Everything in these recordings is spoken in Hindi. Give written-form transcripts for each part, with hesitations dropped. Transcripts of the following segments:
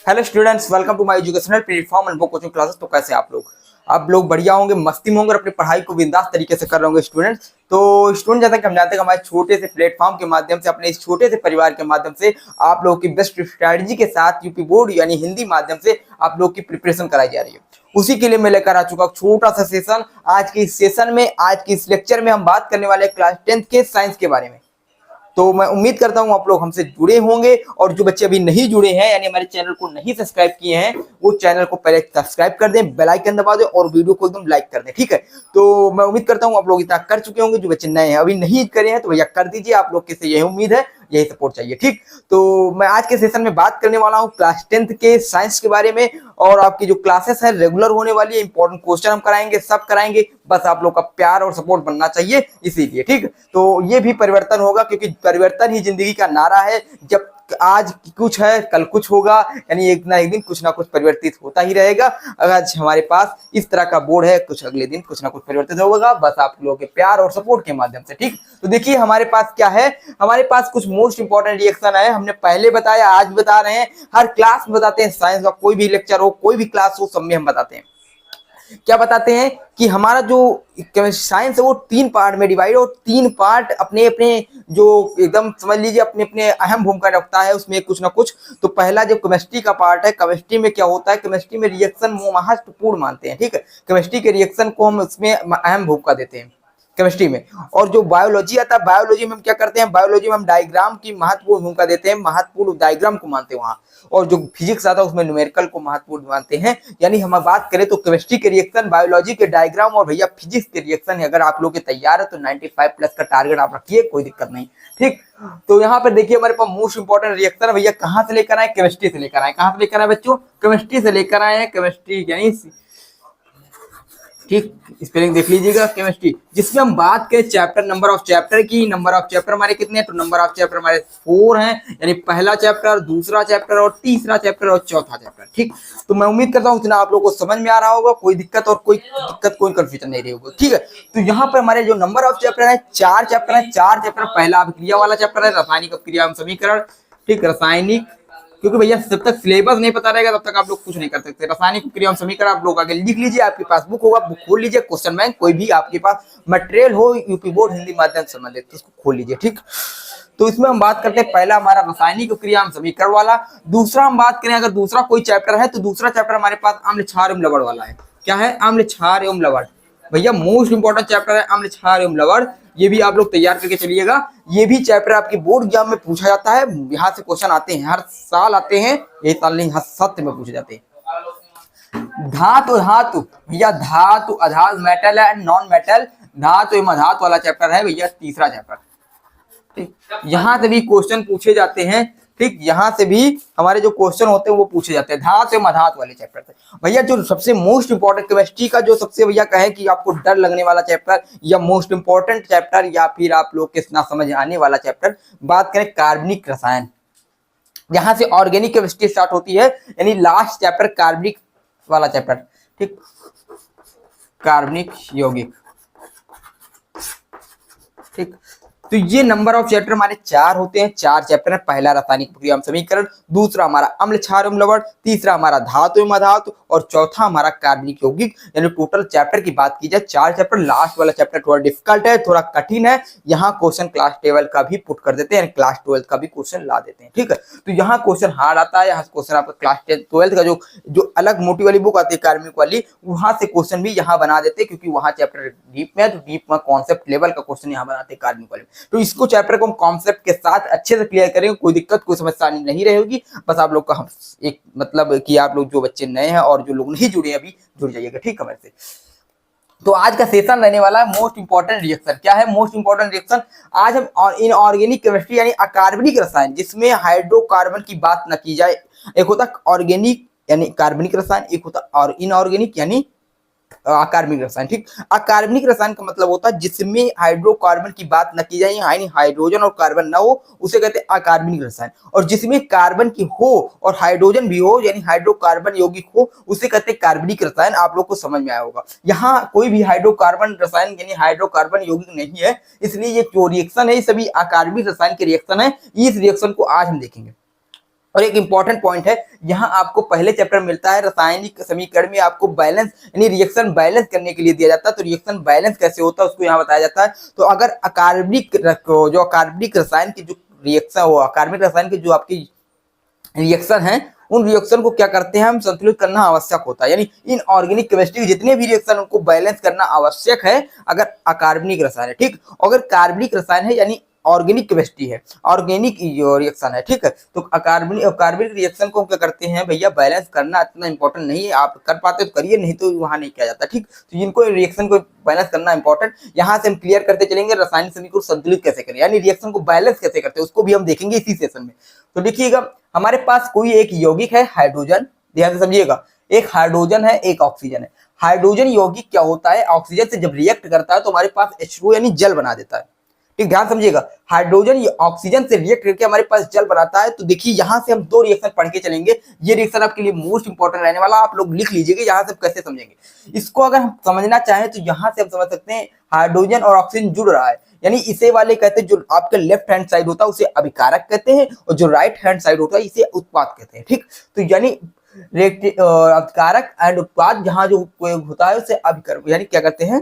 Hello students, welcome to my educational platform and coaching classes. तो कैसे आप लोग बढ़िया होंगे, मस्ती में होंगे और अपनी पढ़ाई को बिंदास तरीके से कर रहे होंगे स्टूडेंट्स। तो स्टूडेंट, जैसा कि हम जानते हैं कि हमारे छोटे से प्लेटफॉर्म के माध्यम से, अपने इस छोटे से परिवार के माध्यम से आप लोगों की बेस्ट स्ट्रैटेजी के साथ यूपी बोर्ड यानी हिंदी माध्यम से आप लोग की प्रिपरेशन कराई जा रही है। उसी के लिए मैं लेकर आ चुका छोटा सा सेशन। आज के इस सेशन में, आज के इस लेक्चर में हम बात करने वाले क्लास 10th के साइंस के बारे में। तो मैं उम्मीद करता हूं आप लोग हमसे जुड़े होंगे, और जो बच्चे अभी नहीं जुड़े हैं यानी हमारे चैनल को नहीं सब्सक्राइब किए हैं, वो चैनल को पहले सब्सक्राइब कर दें, बेल आइकन दबा दें और वीडियो को एकदम लाइक कर दें। ठीक है, तो मैं उम्मीद करता हूं आप लोग इतना कर चुके होंगे। जो बच्चे नए हैं, अभी नहीं करे हैं, तो भैया कर दीजिए। आप लोग से यही उम्मीद है, यही सपोर्ट चाहिए। ठीक, तो मैं आज के सेशन में बात करने वाला हूं क्लास 10th के साइंस के बारे में, और आपकी जो क्लासेस है रेगुलर होने वाली है। इंपॉर्टेंट क्वेश्चन हम कराएंगे, सब कराएंगे, बस आप लोग का प्यार और सपोर्ट बनना चाहिए इसीलिए। ठीक, तो ये भी परिवर्तन होगा, क्योंकि परिवर्तन ही जिंदगी का नारा है। जब आज कुछ है, कल कुछ होगा, यानी एक ना एक दिन कुछ ना कुछ परिवर्तित होता ही रहेगा। अगर हमारे पास इस तरह का बोर्ड है, कुछ अगले दिन कुछ ना कुछ परिवर्तित होगा, बस आप लोगों के प्यार और सपोर्ट के माध्यम से। ठीक, तो देखिए हमारे पास क्या है, हमारे पास कुछ मोस्ट इंपॉर्टेंट रिएक्शन है। हमने पहले बताया, आज बता रहे हैं, हर क्लास में बताते हैं। साइंस का कोई भी लेक्चर हो, कोई भी क्लास हो, सब में हम बताते हैं। क्या बताते हैं कि हमारा जो साइंस है वो 3 पार्ट में डिवाइड, और 3 पार्ट अपने अपने जो एकदम समझ लीजिए अपने अपने अहम भूमिका रखता है उसमें कुछ ना कुछ। तो पहला जो केमिस्ट्री का पार्ट है, केमिस्ट्री में क्या होता है, केमिस्ट्री में रिएक्शन महत्वपूर्ण मानते हैं। ठीक है, केमिस्ट्री के रिएक्शन को हम उसमें अहम भूमिका देते हैं केमिस्ट्री में। और जो बायोलॉजी आता है, बायोलॉजी में हम क्या करते हैं, बायोलॉजी में हम डायग्राम की महत्वपूर्ण भूमिका देते हैं, महत्वपूर्ण डायग्राम को मानते हैं वहां। और जो फिजिक्स आता है उसमें न्यूमेरिकल को महत्वपूर्ण मानते हैं। यानी हम बात करें तो केमिस्ट्री के रिएक्शन, बायोलॉजी के डायग्राम और भैया फिजिक्स के रिएक्शन है। अगर आप लोग के तैयार है तो 95 प्लस का टारगेट आप रखिए, कोई दिक्कत नहीं। ठीक, तो यहाँ पर देखिए हमारे पास मोस्ट इंपॉर्टेंट रिएक्शन भैया कहाँ से लेकर आए, केमिस्ट्री से लेकर आए। कहाँ से लेकर आए बच्चों, केमिस्ट्री से लेकर आए हैं। केमिस्ट्री यानी, ठीक, स्पेलिंग देख लीजिएगा, केमिस्ट्री, जिसमें हम बात करें चैप्टर, नंबर ऑफ चैप्टर की। नंबर ऑफ चैप्टर हमारे कितने हैं, तो नंबर ऑफ चैप्टर हमारे 4 हैं, यानी पहला चैप्टर, दूसरा चैप्टर और तीसरा चैप्टर और चौथा चैप्टर। ठीक, तो मैं उम्मीद करता हूँ इतना आप लोगों को समझ में आ रहा होगा, कोई दिक्कत और कोई कंफ्यूजन नहीं रही होगी। ठीक है, तो यहाँ पर हमारे जो नंबर ऑफ चैप्टर है, 4 चैप्टर है। 4 चैप्टर, पहला अभिक्रिया वाला चैप्टर है, रासायनिक अभिक्रिया एवं समीकरण। ठीक, रासायनिक, क्योंकि भैया जब तक सिलेबस नहीं पता रहेगा तब तक आप लोग कुछ नहीं कर सकते। रासायनिक क्रिया समीकरण आप लोग आगे लिख लीजिए, आपके पास बुक होगा, बुक खोल लीजिए, क्वेश्चन बैंक कोई भी आपके पास मटेरियल हो यूपी बोर्ड हिंदी माध्यम से संबंधित, तो उसको खोल लीजिए। ठीक, तो इसमें हम बात करते हैं पहला हमारा रासायनिक क्रिया समीकरण वाला। दूसरा हम बात करें, अगर दूसरा कोई चैप्टर है तो दूसरा चैप्टर हमारे पास अम्ल क्षार एवं लवण वाला है। क्या है, अम्ल क्षार एवं लवण। भैया मोस्ट इंपॉर्टेंट चैप्टर है अम्ल क्षार एवं लवण, ये भी आप लोग तैयार करके चलिएगा। ये भी चैप्टर आपकी बोर्ड एग्जाम में पूछा जाता है, यहाँ से क्वेश्चन आते हैं, हर साल आते हैं, ये साल नहीं, हर सत्र में पूछे जाते हैं। धातु, धातु भैया, धातु अधातु, मेटल एंड नॉन मेटल, धातु एवं अधातु वाला चैप्टर है भैया तीसरा चैप्टर। ठीक, यहाँ से भी क्वेश्चन पूछे जाते हैं। ठीक, यहाँ से भी हमारे जो क्वेश्चन होते हैं वो पूछे जाते हैं धातु एवं अधातु वाले चैप्टर से। भैया जो सबसे मोस्ट इंपॉर्टेंट केमिस्ट्री का जो सबसे भैया कहे कि आपको डर लगने वाला चैप्टर या मोस्ट इंपॉर्टेंट चैप्टर या फिर आप लोग के ना समझ आने वाला चैप्टर, बात करें कार्बनिक रसायन। यहाँ से ऑर्गेनिक केमिस्ट्री स्टार्ट होती है, यानी लास्ट चैप्टर कार्बनिक वाला चैप्टर। ठीक, कार्बनिक यौगिक। ठीक, तो ये नंबर ऑफ चैप्टर हमारे 4 होते हैं। 4 चैप्टर है, पहला रासायनिक प्रक्रिया एवं समीकरण, दूसरा हमारा अम्ल क्षार एवं लवण, तीसरा हमारा धातु एवं अधातु और चौथा हमारा कार्बनिक यौगिक। यानी टोटल चैप्टर की बात की जाए 4 चैप्टर। लास्ट वाला चैप्टर थोड़ा डिफिकल्ट है, थोड़ा कठिन है। यहाँ क्वेश्चन क्लास 12 का भी पुट कर देते हैं, क्लास 12 का भी क्वेश्चन ला देते हैं। ठीक है, तो यहाँ क्वेश्चन हार्ड आता है। यहाँ क्वेश्चन आपका क्लास 12 का जो अलग मोटी वाली बुक आती है कार्बनिक वाली, वहां से क्वेश्चन भी यहाँ बना देते हैं, क्योंकि वहां चैप्टर डीप में है, तो डीप में कॉन्सेप्ट लेवल का क्वेश्चन यहाँ बनाते हैं कार्बनिक वाले। तो इसको चैप्टर को हम कॉन्सेप्ट के साथ अच्छे से क्लियर करेंगे, कोई दिक्कत कोई समस्या नहीं रहेगी। बस आप लोग का हम एक मतलब कि आप लोग जो बच्चे नए हैं और जो लोग नहीं जुड़े अभी, जुड़ जाइएगा। ठीक है, मेरे से। तो आज का सेशन रहने वाला है मोस्ट इंपॉर्टेंट रिएक्शन। क्या है मोस्ट इंपॉर्टेंट रिएक्शन, आज हम इनऑर्गेनिक केमिस्ट्री यानी अकार्बनिक रसायन, जिसमें हाइड्रोकार्बन की बात न की जाए। एक होता ऑर्गेनिक यानी कार्बनिक रसायन, एक होता और इनऑर्गेनिक यानी अकार्बनिक रसायन। ठीक, अकार्बनिक रसायन का मतलब होता है जिसमें हाइड्रोकार्बन की बात न की जाए, यानी हाइड्रोजन और कार्बन ना हो, उसे कहते हैं अकार्बनिक रसायन। और जिसमें कार्बन की हो और हाइड्रोजन भी हो, यानी हाइड्रोकार्बन यौगिक हो, उसे कहते हैं कार्बनिक रसायन। आप लोग को समझ में आया होगा। यहाँ कोई भी हाइड्रोकार्बन रसायन यानी हाइड्रोकार्बन यौगिक नहीं है, इसलिए ये जो रिएक्शन है ये सभी अकार्बनिक रसायन के रिएक्शन है। इस रिएक्शन को आज हम देखेंगे। और एक इंपॉर्टेंट पॉइंट है, यहाँ आपको पहले चैप्टर मिलता है रासायनिक समीकरण में आपको बैलेंस यानी रिएक्शन बैलेंस करने के लिए दिया जाता है। तो रिएक्शन बैलेंस कैसे होता है उसको यहाँ बताया जाता है। तो अगर अकार्बनिक रसायन की जो रिएक्शन हो, अकार्बनिक रसायन की जो आपकी रिएक्शन है, उन रिएक्शन को क्या करते हैं हम संतुलित करना आवश्यक होता है। यानी इन ऑर्गेनिक केमिस्ट्री के जितने भी रिएक्शन उनको बैलेंस करना आवश्यक है अगर अकार्बनिक रसायन है, ठीक। अगर कार्बनिक रसायन है यानी ऑर्गेनिक केमिस्ट्री है, ऑर्गेनिक रिएक्शन है, ठीक है। तो कार्बनिक रिएक्शन को क्या करते हैं भैया, बैलेंस करना इतना इंपॉर्टेंट नहीं है। आप कर पाते तो करिए, नहीं तो वहां नहीं किया जाता, ठीक। तो जिनको रिएक्शन को बैलेंस करना इंपॉर्टेंट, यहाँ से हम क्लियर करते चलेंगे रासायनिक समीकरण को संतुलित कैसे करें, यानी रिएक्शन को बैलेंस कैसे करते हैं उसको भी हम देखेंगे इसी सेशन में। तो देखिएगा, हमारे पास कोई एक यौगिक है हाइड्रोजन, ध्यान से समझिएगा, एक हाइड्रोजन है एक ऑक्सीजन है। हाइड्रोजन यौगिक क्या होता है, ऑक्सीजन से जब रिएक्ट करता है तो हमारे पास H2O यानी जल बना देता है, ठीक। ध्यान समझिएगा, हाइड्रोजन ऑक्सीजन से रिएक्ट करके हमारे पास जल बनाता है। तो देखिए यहाँ से हम दो रिएक्शन पढ़ के चलेंगे, ये रिएक्शन आपके लिए मोस्ट इंपॉर्टेंट रहने वाला, आप लोग लिख लीजिएगा यहाँ से कैसे समझेंगे इसको। अगर हम समझना चाहें तो यहाँ से हम समझ सकते हैं हाइड्रोजन और ऑक्सीजन जुड़ रहा है, यानी इसे वाले कहते हैं, जो आपके लेफ्ट हैंड साइड होता है उसे अभिकारक कहते हैं, और जो राइट हैंड साइड होता है इसे उत्पाद कहते हैं, ठीक। तो यानी अभिकारक एंड उत्पाद जहां जो होता है उसे अभिकारक यानी क्या कहते हैं,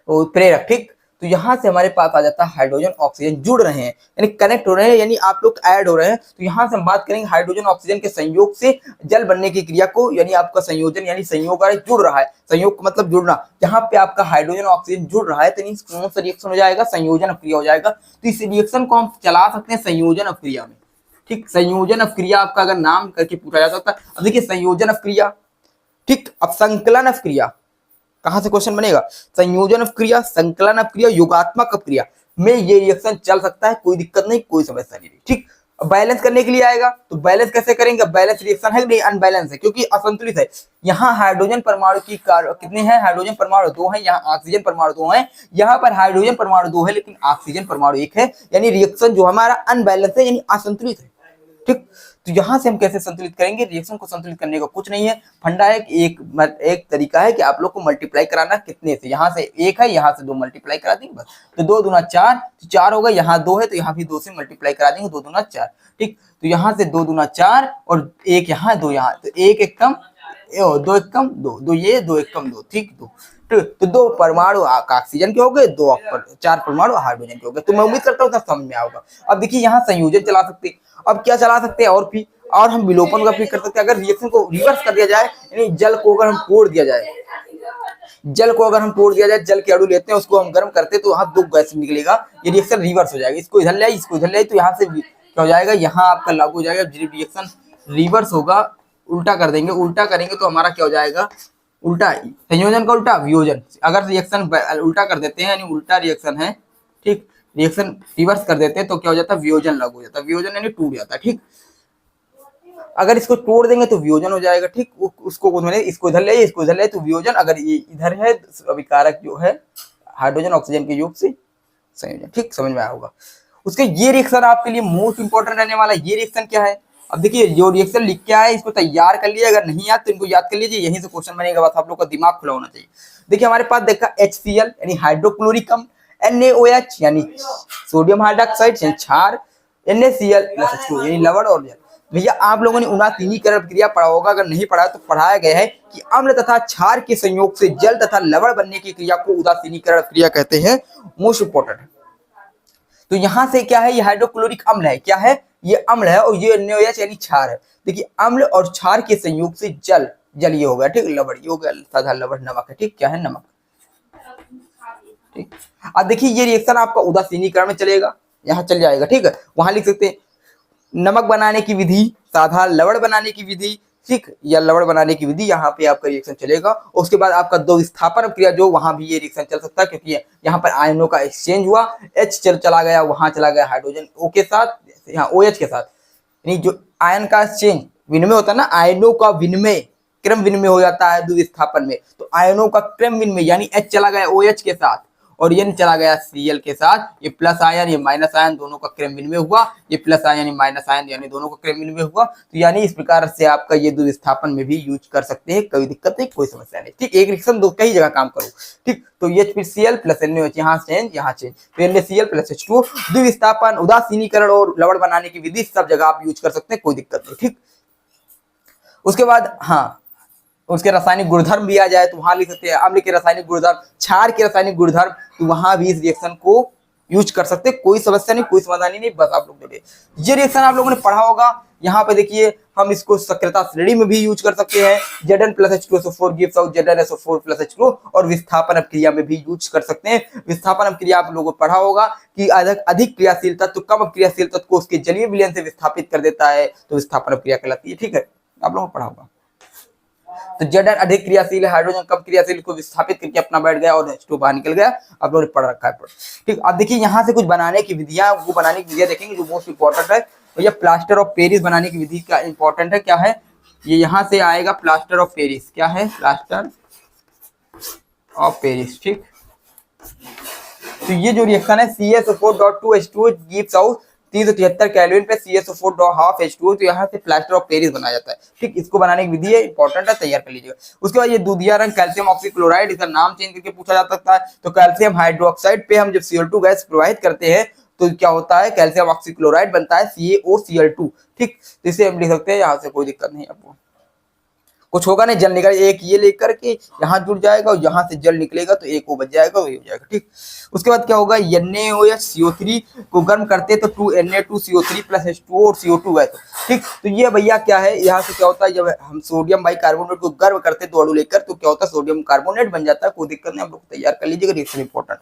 प्रेरक, ठीक। तो यहाँ से हमारे पास आ जाता है हाइड्रोजन ऑक्सीजन जुड़ रहे हैं यानी कनेक्ट हो रहे हैं, यानी आप लोग ऐड हो रहे हैं। तो यहाँ से हम बात करेंगे हाइड्रोजन ऑक्सीजन के संयोग से जल बनने की क्रिया को, यानी आपका संयोजन यानी संयोग जुड़ रहा है, संयोग का मतलब जुड़ना। जहाँ पे आपका हाइड्रोजन ऑक्सीजन जुड़ रहा है तो कौन सा रिएक्शन हो जाएगा, संयोजन अभिक्रिया हो जाएगा। तो इस रिएक्शन को हम चला सकते हैं संयोजन अभिक्रिया में, ठीक। संयोजन अभिक्रिया आपका अगर नाम करके पूछा जा सकता है, अब देखिए संयोजन अभिक्रिया, ठीक। अब संकलन अभिक्रिया कहां से क्वेश्चन बनेगा, संयोजन अभिक्रिया, संकलन अभिक्रिया, योगात्मक अभिक्रिया में ये रिएक्शन चल सकता है, कोई दिक्कत नहीं, कोई समस्या नहीं, ठीक। बैलेंस करने के लिए आएगा तो बैलेंस कैसे करेंगे, बैलेंस रिएक्शन है नहीं, अनबैलेंस है क्योंकि असंतुलित है। यहाँ हाइड्रोजन परमाणु की कितने हैं, हाइड्रोजन परमाणु 2 हैं, यहाँ ऑक्सीजन परमाणु 2 हैं, यहाँ पर हाइड्रोजन परमाणु 2 है लेकिन ऑक्सीजन परमाणु 1 है, यानी रिएक्शन जो हमारा अनबैलेंस है यानी असंतुलित है, ठीक। तो यहां से हम कैसे संतुलित करेंगे, रिएक्शन को संतुलित करने का कुछ नहीं है, फंडा है कि एक तरीका है कि आप लोग को मल्टीप्लाई कराना कितने से, यहाँ से 1 है यहाँ से 2 मल्टीप्लाई करा देंगे बस। तो 2 दूना 4, तो 4 होगा, यहाँ 2 है तो यहाँ भी 2 से मल्टीप्लाई करा देंगे, 2 दूना 4, ठीक। तो यहाँ से 2 दूना 4 और 1 यहाँ 2 यहाँ, तो 1 एक कम 2 एक कम 2, 2 ये 2 एक कम 2, ठीक। तो 2 परमाणु ऑक्सीजन के हो गए, 4 परमाणु हाइड्रोजन के हो गए। तो मैं उम्मीद करता हूँ समझ में आएगा। अब देखिए यहाँ संयोजन चला सकते हैं, अब क्या चला सकते हैं और हम विलोपन का भी कर सकते हैं। अगर रिएक्शन को रिवर्स कर दिया जाए, यानी जल को अगर हम तोड़ दिया जाए, जल के अणु लेते हैं उसको हम गर्म करते हैं तो वहां 2 गैस निकलेगा, ये रिएक्शन रिवर्स हो जाएगा, इसको इधर ले आए इसको इधर ले आए, तो यहाँ से क्या हो जाएगा, यहाँ आपका लागू हो जाएगा, रिएक्शन रिवर्स होगा, उल्टा कर देंगे, उल्टा करेंगे तो हमारा क्या हो जाएगा, उल्टा संयोजन का उल्टा वियोजन। अगर रिएक्शन उल्टा कर देते हैं यानी उल्टा रिएक्शन है, ठीक, रिएक्शन रिवर्स कर देते हैं तो क्या हो जाता है, वियोजन लागू हो जाता है, वियोजन यानी टूट जाता है, ठीक। अगर इसको तोड़ देंगे तो वियोजन हो जाएगा, ठीक। उसको इसको इधर ले इसको इधर ले तो वियोजन, अगर ये इधर है अभिकारक जो है हाइड्रोजन ऑक्सीजन के योग से संयोजन, ठीक। समझ में आया होगा। उसके ये रिएक्शन आपके लिए मोस्ट इंपॉर्टेंट रहने वाला, ये रिएक्शन क्या है, अब देखिए जो रिएक्शन लिख के आया है इसको तैयार कर लिया, अगर नहीं याद तो इनको याद कर लीजिए, यहीं से क्वेश्चन बनेगा, बस आप लोग का दिमाग खुला होना चाहिए। देखिए हमारे पास देखा HCl यानी हाइड्रोक्लोरिक अम्ल, NaOH यानी सोडियम हाइड्रोक्साइड यानी क्षार, NaCl यानी लवण और जल। भैया आप लोगों ने उदासीनीकरण क्रिया पढ़ा होगा, अगर नहीं पढ़ा तो पढ़ाया गया है कि अम्ल तथा क्षार के संयोग से जल तथा लवण बनने की क्रिया को उदासीनीकरण क्रिया कहते हैं, मोस्ट इंपॉर्टेंट है। तो यहाँ से क्या है, ये हाइड्रोक्लोरिक अम्ल है, क्या है, ये अम्ल है, और ये NaOH यानी क्षार है। देखिए अम्ल और क्षार के संयोग से जल ये हो गया, ठीक, लवण ये हो गया, साधा लवण नमक है, ठीक, क्या है नमक, ठीक। अब देखिए ये रिएक्शन आपका उदासीनीकरण में चलेगा, यहाँ चल जाएगा, ठीक है। वहां लिख सकते हैं नमक बनाने की विधि, साधा लवण बनाने की विधि, ठीक, या लवण बनाने की विधि, यहाँ पे आपका रिएक्शन चलेगा। उसके बाद आपका 2 विस्थापन क्रिया जो वहां भी ये रिएक्शन चल सकता है, क्योंकि यहाँ पर आयनों का एक्सचेंज हुआ, H चला गया, वहां चला गया हाइड्रोजन O के साथ, यहाँ OH के साथ, यानी जो आयन का एक्सचेंज विनिमय होता है ना, आयनों का विनिमय क्रम विनिमय हो जाता है 2 विस्थापन में, तो आयनों का क्रम विनिमय यानी H चला गया OH के साथ और ये चला गया Cl के साथ, ये प्लस आयन ये माइनस आयन दोनों का क्रम विनिमय हुआ, ये प्लस आयन ये माइनस आयन यानी दोनों का क्रम विनिमय हुआ। तो यानी इस प्रकार से आपका ये द्विविस्थापन में भी यूज कर सकते हैं, कोई दिक्कत नहीं, कोई समस्या नहीं। ठीक, एक रिएक्शन दो कई जगह काम करो। ठीक, तो ये फिर Cl प्लस NaOH यहाँ चेंज तो NaCl प्लस H2O द्विविस्थापन, उदासीनीकरण और लवण बनाने की विधि सब जगह आप यूज कर सकते हैं, कोई दिक्कत नहीं। ठीक, उसके बाद हाँ, उसके रासायनिक गुणधर्म भी आ जाए तो वहां लिख सकते हैं अम्ल के रासायनिक गुणधर्म, क्षार के रासायनिक गुणधर्म, तो वहां भी इस रिएक्शन को यूज कर सकते हैं, कोई समस्या नहीं, कोई समाधान नहीं। बस आप लोग देखिए ये रिएक्शन आप लोगों ने पढ़ा होगा। यहाँ पे देखिए हम इसको सक्रियता श्रेणी में भी यूज कर सकते हैं, Zn plus H2SO4 gives out ZnSO4 plus H2O, और विस्थापन अपक्रिया में भी यूज कर सकते हैं। विस्थापन अपक्रिया आप लोगों को पढ़ा होगा कि अधिक क्रियाशील तत्व तो कम क्रियाशील तत्व को उसके जलीय विलयन से विस्थापित कर देता है, तो विस्थापन अपक्रिया कहलाती है। ठीक है, आप लोगों को पढ़ा होगा। तो Zn अधिक क्रियाशील है, हाइड्रोजन कम क्रियाशील को विस्थापित करके अपना बैठ गया और H2 बाहर निकल गया। आप लोगों ने पढ़ रखा है। ठीक, अब देखिए यहाँ से कुछ बनाने की विधियां, वो बनाने की विधियां देखेंगे जो मोस्ट इंपॉर्टेंट है। तो ये प्लास्टर ऑफ पेरिस बनाने की विधि का इंपॉर्टेंट है, क्या है ये, यहाँ से आएगा प्लास्टर ऑफ पेरिस। क्या है प्लास्टर ऑफ पेरिस? ठीक, तो ये जो रिएक्शन है CSO4.2H2O गिव्स आउट 373 केल्विन पे CSO4.5 H2O, तो यहाँ से प्लास्टर ऑफ पेरिस बनाया जाता है। ठीक, इसको बनाने की विधि है, इंपॉर्टेंट है, तैयार कर लीजिएगा। उसके बाद ये दूधिया रंग कैल्शियम ऑक्सीक्लोराइड, इसका नाम चेंज करके पूछा जा सकता है। तो कैल्शियम हाइड्रोक्साइड पे हम जब Cl2 गैस प्रवाहित करते हैं तो क्या होता है, कैल्शियम ऑक्सीक्लोराइड बनता है CaOCl2। ठीक, तो इसे हम लिख सकते हैं, यहाँ से कोई दिक्कत नहीं आपको, कुछ होगा नहीं, जल निकल एक ये लेकर के यहाँ जुड़ जाएगा और यहाँ से जल निकलेगा तो एक वो बच जाएगा, वही हो जाएगा। ठीक, उसके बाद क्या होगा, NaOH को गर्म करते तो 2Na2CO3 प्लस H2O और CO2 है। ठीक, तो ये भैया क्या है, यहाँ से क्या होता है, जब हम सोडियम बाइकार्बोनेट को गर्म करते तो अणु लेकर, तो क्या होता है सोडियम कार्बोनेट बन जाता है, कोई दिक्कत नहीं, आप लोग तैयार कर लीजिएगा, रिएक्शन इंपॉर्टेंट।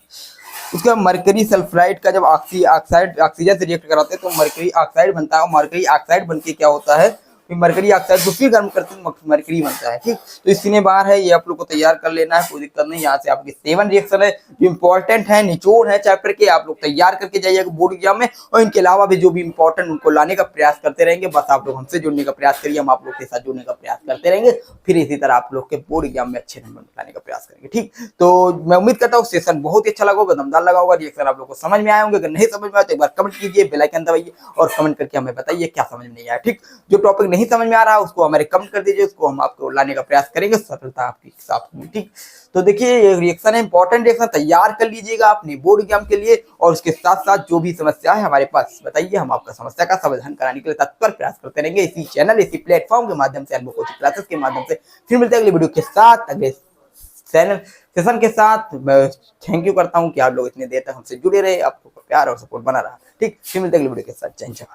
उसके बाद मरकरी सल्फाइड का जब ऑक्सीजन से रिएक्ट कराते हैं तो मरकरी ऑक्साइड बनता है, और मरकरी ऑक्साइड बनके क्या होता है, मरकरी ऑक्साइड को फिर गर्म करते हैं मरकरी बनता है। ठीक, तो इस सीने बार है, ये आप लोग को तैयार कर लेना है, कोई दिक्कत नहीं। यहाँ से आपके 7 रिएक्शन है जो इंपॉर्टेंट है, निचोड़ है चैप्टर के, आप लोग तैयार करके जाइएगा बोर्ड एग्जाम में, और इनके अलावा भी जो भी इंपॉर्टेंट उनको लाने का प्रयास करते रहेंगे। बस आप लोग हमसे जुड़ने का प्रयास करिए, हम आप लोग के साथ जुड़ने का प्रयास करते रहेंगे, फिर इसी तरह आप लोग के बोर्ड एग्जाम में अच्छे नंबर लाने का प्रयास करेंगे। ठीक, तो मैं उम्मीद करता हूँ सेशन बहुत ही अच्छा लगा होगा, दमदार लगा होगा, रिएक्शन आप लोग को समझ में आए होंगे। अगर नहीं समझ में आए तो एक बार कमेंट कीजिए, बेल आइकन दबाइए और कमेंट करके हमें बताइए क्या समझ में नहीं आया। ठीक, जो टॉपिक नहीं समझ में आ रहा है उसको हमारे कमेंट कर दीजिए, उसको हम आपको लाने का प्रयास करेंगे, सफलता आपके साथ होगी। ठीक, तो देखिए ये रिएक्शन है, इंपॉर्टेंट रिएक्शन, तैयार कर लीजिएगा अपने बोर्ड एग्जाम के लिए, और उसके साथ साथ जो भी समस्या है हमारे पास बताइए, हम आपका समस्या का समाधान कराने के लिए तत्पर प्रयास करते रहेंगे, इसी चैनल इसी प्लेटफॉर्म के माध्यम से, अनुभव कोचिंग क्लासेस के माध्यम से। फिर मिलते हैं अगली वीडियो के साथ, अगले चैनल सेशन के साथ। मैं थैंक यू करता हूँ कि आप लोग इतनी देर तक हमसे जुड़े रहे, आपको प्यार और सपोर्ट बना रहा। ठीक, फिर मिलते हैं अगली वीडियो के साथ। जय हिंद।